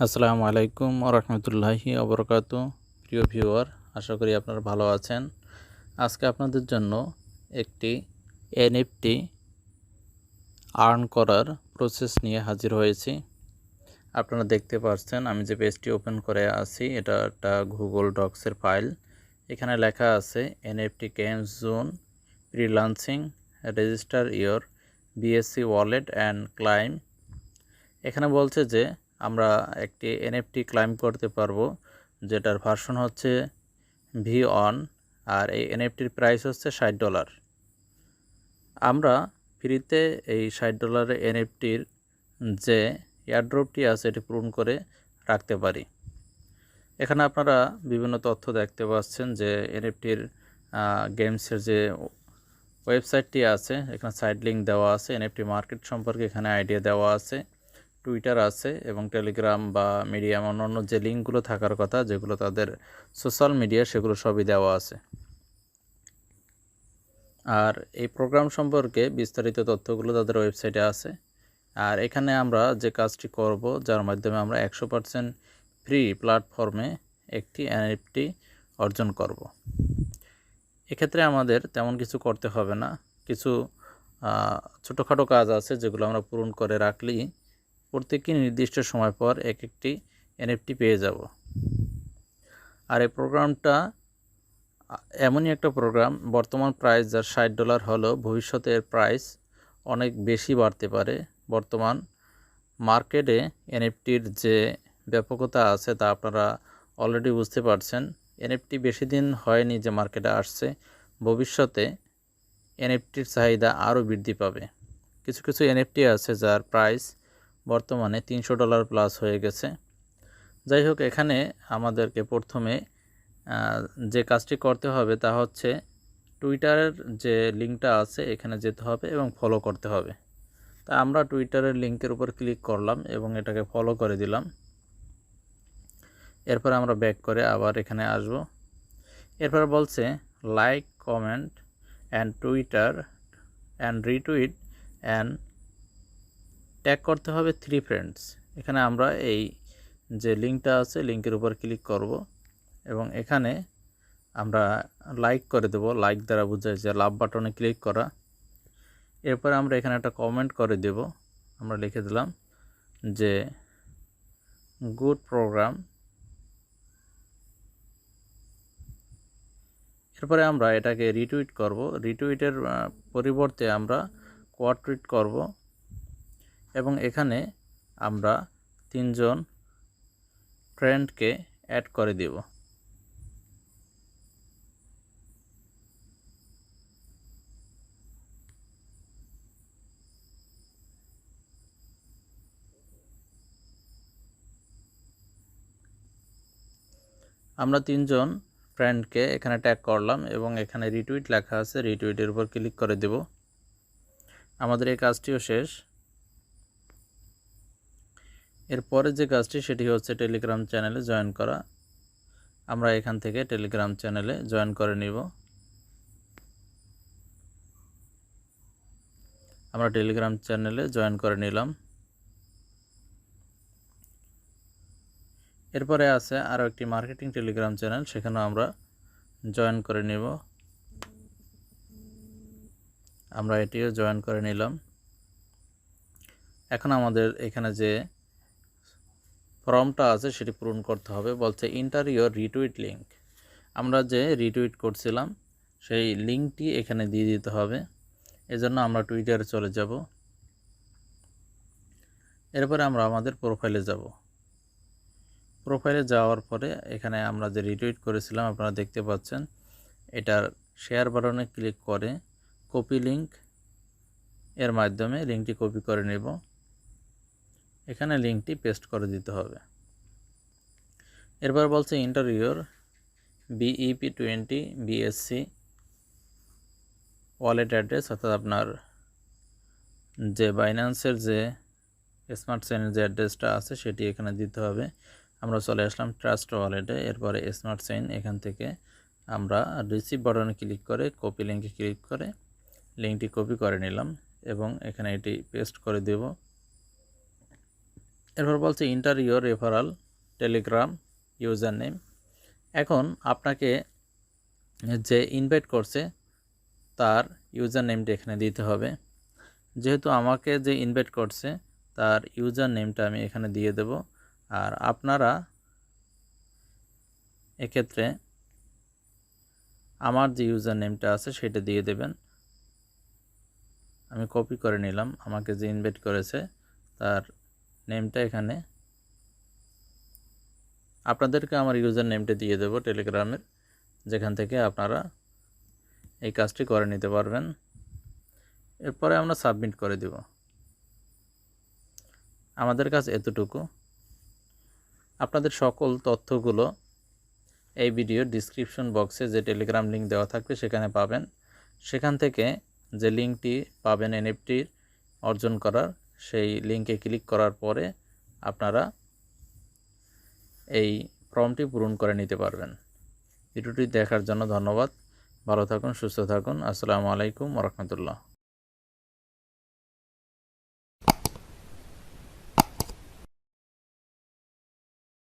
আসসালামু আলাইকুম ওয়া রাহমাতুল্লাহি ওয়া বারাকাতুহু। প্রিয় ভিউয়ার, আশা করি আপনারা ভালো আছেন। আজকে আপনাদের জন্য একটি এনএফটি আর্ন করার প্রসেস নিয়ে হাজির হয়েছি। আপনারা দেখতে পাচ্ছেন আমি যে পেজটি ওপেন করে আছি এটা একটা গুগল ডক্সের ফাইল। এখানে লেখা আছে NFT game zone freelancing register your BSc wallet and climb. এখানে বলছে যে আমরা একটি এনএফটি ক্লাইম করতে পারবো, যেটার ভার্সন হচ্ছে V1 আর এই এনএফটির প্রাইস হচ্ছে $60। আমরা ফ্রিতে এই $60 এনএফটির যে এয়ারড্রপটি আছে এটি পূরণ করে রাখতে পারি। এখানে আপনারা বিভিন্ন তথ্য দেখতে পাচ্ছেন যে এনএফটির গেমসের যে ওয়েবসাইটটি আছে, এখানে সাইড লিঙ্ক দেওয়া আছে, এনএফটি মার্কেট সম্পর্কে এখানে আইডিয়া দেওয়া আছে, টুইটার আছে এবং টেলিগ্রাম বা মিডিয়াম অন্যান্য যে লিঙ্কগুলো থাকার কথা, যেগুলো তাদের সোশ্যাল মিডিয়া, সেগুলো সবই দেওয়া আছে। আর এই প্রোগ্রাম সম্পর্কে বিস্তারিত তথ্যগুলো তাদের ওয়েবসাইটে আছে। আর এখানে আমরা যে কাজটি করব, যার মাধ্যমে আমরা 100% ফ্রি প্ল্যাটফর্মে একটি এনএফটি অর্জন করব। এক্ষেত্রে আমাদের তেমন কিছু করতে হবে না, কিছু ছোটোখাটো কাজ আছে যেগুলো আমরা পূরণ করে রাখলেই প্রত্যেকটি নির্দিষ্ট সময় পর একটি এনএফটি পেয়ে যাব। আর এই প্রোগ্রামটা এমনই একটা প্রোগ্রাম, বর্তমান প্রাইস যার $60 হলো, ভবিষ্যতে এর প্রাইস অনেক বেশি বাড়তে পারে। বর্তমান মার্কেটে এনএফটির যে ব্যাপকতা আছে তা আপনারা অলরেডি বুঝতে পারছেন। এনএফটি বেশি দিন হয়নি যে মার্কেটে আসছে, ভবিষ্যতে এনএফটির চাহিদা আরও বৃদ্ধি পাবে। কিছু কিছু এনএফটি আছে যার প্রাইস বর্তমানে $300 প্লাস হয়ে গেছে। যাই হোক, এখানে আমাদেরকে প্রথমে যে কাজটি করতে হবে তা হচ্ছে টুইটারের যে লিঙ্কটা আছে এখানে যেতে হবে এবং ফলো করতে হবে। তা আমরা টুইটারের লিঙ্কের উপর ক্লিক করলাম এবং এটাকে ফলো করে দিলাম। এরপর আমরা ব্যাক করে আবার এখানে আসব। এরপর বলছে like, comment and Twitter and retweet and tag করতে হবে 3 ফ্রেন্ডস। এখানে আমরা এই যে লিঙ্কটা আছে লিঙ্কের উপর ক্লিক করব এবং এখানে আমরা লাইক করে দেব। লাইক দ্বারা বোঝায় যে লাভ বাটনে ক্লিক করা। এরপর আমরা এখানে একটা কমেন্ট করে দেব। আমরা লিখে দিলাম যে গুড প্রোগ্রাম। এরপরে আমরা এটাকে রিটুইট করব। রিটুইটের পরিবর্তে আমরা কোয়াড টুইট করব এবং এখানে আমরা 3 জন ফ্রেন্ডকে অ্যাড করে দেব। আমরা 3 জন ফ্রেন্ডকে এখানে ট্যাগ করলাম এবং এখানে রিটুইট লেখা আছে, রিটুইটের উপর ক্লিক করে দেব। আমাদের এই কাজটিও শেষ। এরপরে যে কাজটি সেটি হচ্ছে টেলিগ্রাম চ্যানেলে জয়েন করা। আমরা এখান থেকে টেলিগ্রাম চ্যানেলে জয়েন করে নিব। আমরা টেলিগ্রাম চ্যানেলে জয়েন করে নিলাম। এরপরে আছে আরও একটি মার্কেটিং টেলিগ্রাম চ্যানেল, সেখানেও আমরা জয়েন করে নিব। আমরা এটিও জয়েন করে নিলাম। এখন আমাদের এখানে যে ফর্মটা আছে সেটি পূরণ করতে হবে। বলছে ইন্টার ইওর রিটুইট লিঙ্ক। আমরা যে রিটুইট করছিলাম সেই লিঙ্কটি এখানে দিয়ে দিতে হবে। এজন্য আমরা টুইটারে চলে যাব। এরপরে আমরা আমাদের প্রোফাইলে যাব। প্রোফাইলে যাওয়ার পরে এখানে আমরা যে রিটুইট করেছিলাম আপনারা দেখতে পাচ্ছেন, এটার শেয়ার বাটনে ক্লিক করে কপি লিঙ্ক এর মাধ্যমে লিঙ্কটি কপি করে নেব। এখানে লিঙ্কটি পেস্ট করে দিতে হবে। এরপর বলছে enter your BEP20 BSC wallet address, অর্থাৎ আপনার যে বাইন্যান্সের যে স্মার্ট চেইনের যে অ্যাড্রেসটা আছে সেটি এখানে দিতে হবে। আমরা চলে আসলাম ট্রাস্ট ওয়ালেটে। এরপরে স্মার্ট চেইন, এখান থেকে আমরা রিসিভ বাটনে ক্লিক করে কপি লিঙ্কে ক্লিক করে লিঙ্কটি কপি করে নিলাম এবং এখানে এটি পেস্ট করে দেব। এরপর বলছে inter your referral Telegram user name. এখন আপনাকে যে ইনভাইট করছে তার ইউজার নেমটা এখানে দিতে হবে। যেহেতু আমাকে যে ইনভাইট করছে তার ইউজার নেমটা আমি এখানে দিয়ে দেব। আর আপনারা এক্ষেত্রে আমার যে ইউজার নেমটা আছে সেটা দিয়ে দেবেন। আমি কপি করে নিলাম, আমাকে যে ইনভাইট করেছে তার নেমটা এখানে। আপনাদেরকে আমার ইউজার নেমটা দিয়ে দেব টেলিগ্রামের, যেখান থেকে আপনারা এই কাজটি করে নিতে পারবেন। এরপরে আমরা সাবমিট করে দেব। আমাদের কাজ এতটুকু। আপনাদের সকল তথ্যগুলো এই ভিডিওর ডিসক্রিপশন বক্সে যে টেলিগ্রাম লিঙ্ক দেওয়া থাকবে সেখানে পাবেন। সেখান থেকে যে লিঙ্কটি পাবেন এনএফটির অর্জন করার, সেই লিঙ্কে ক্লিক করার পরে আপনারা এই ফর্মটি পূরণ করে নিতে পারবেন। ভিডিওটি দেখার জন্য ধন্যবাদ। ভালো থাকুন, সুস্থ থাকুন। আসসালামু আলাইকুম ওয়া রাহমাতুল্লাহ।